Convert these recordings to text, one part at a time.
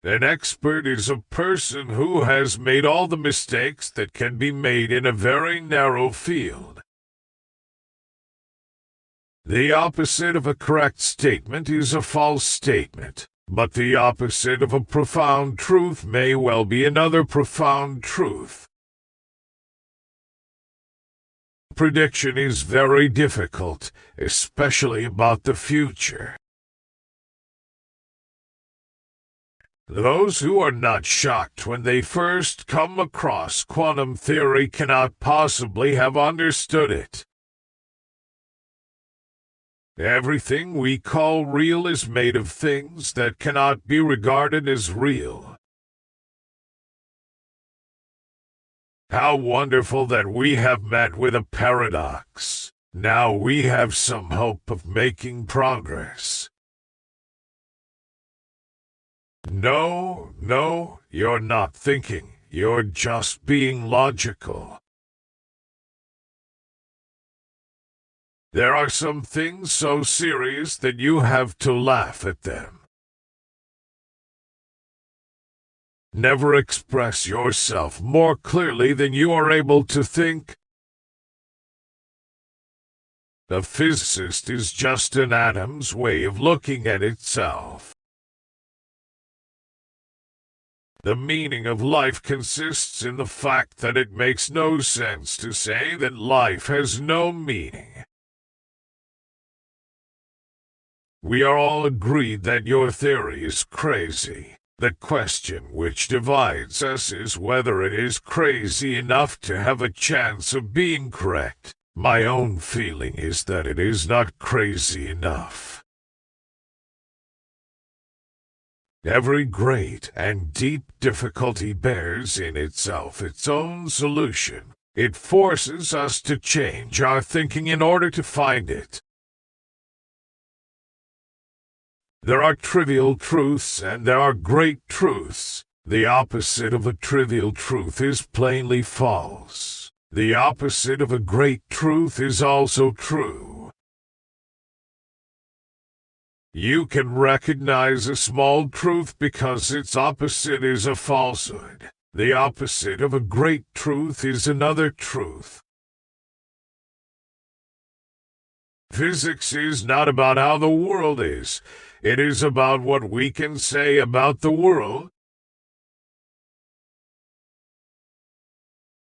An expert is a person who has made all the mistakes that can be made in a very narrow field. The opposite of a correct statement is a false statement, but the opposite of a profound truth may well be another profound truth. Prediction is very difficult, especially about the future. Those who are not shocked when they first come across quantum theory cannot possibly have understood it. Everything we call real is made of things that cannot be regarded as real. How wonderful that we have met with a paradox. Now we have some hope of making progress. No, you're not thinking. You're just being logical. There are some things so serious that you have to laugh at them. Never express yourself more clearly than you are able to think. A physicist is just an atom's way of looking at itself. The meaning of life consists in the fact that it makes no sense to say that life has no meaning. We are all agreed that your theory is crazy. The question which divides us is whether it is crazy enough to have a chance of being correct. My own feeling is that it is not crazy enough. Every great and deep difficulty bears in itself its own solution. It forces us to change our thinking in order to find it. There are trivial truths and there are great truths. The opposite of a trivial truth is plainly false. The opposite of a great truth is also true. You can recognize a small truth because its opposite is a falsehood. The opposite of a great truth is another truth. Physics is not about how the world is. It is about what we can say about the world.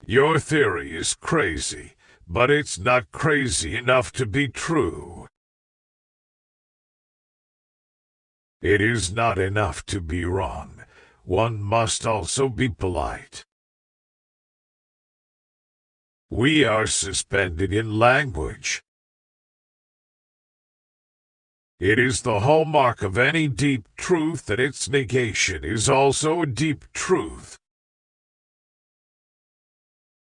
Your theory is crazy, but it's not crazy enough to be true. It is not enough to be wrong. One must also be polite. We are suspended in language. It is the hallmark of any deep truth that its negation is also a deep truth.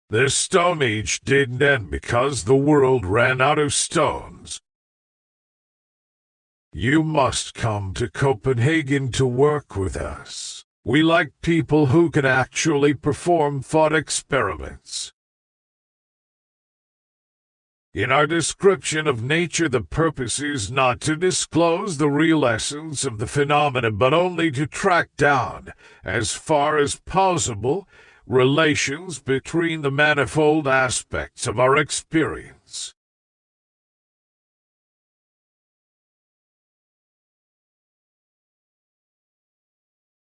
The Stone Age didn't end because the world ran out of stones. You must come to Copenhagen to work with us. We like people who can actually perform thought experiments. In our description of nature, the purpose is not to disclose the real essence of the phenomena, but only to track down, as far as possible, relations between the manifold aspects of our experience.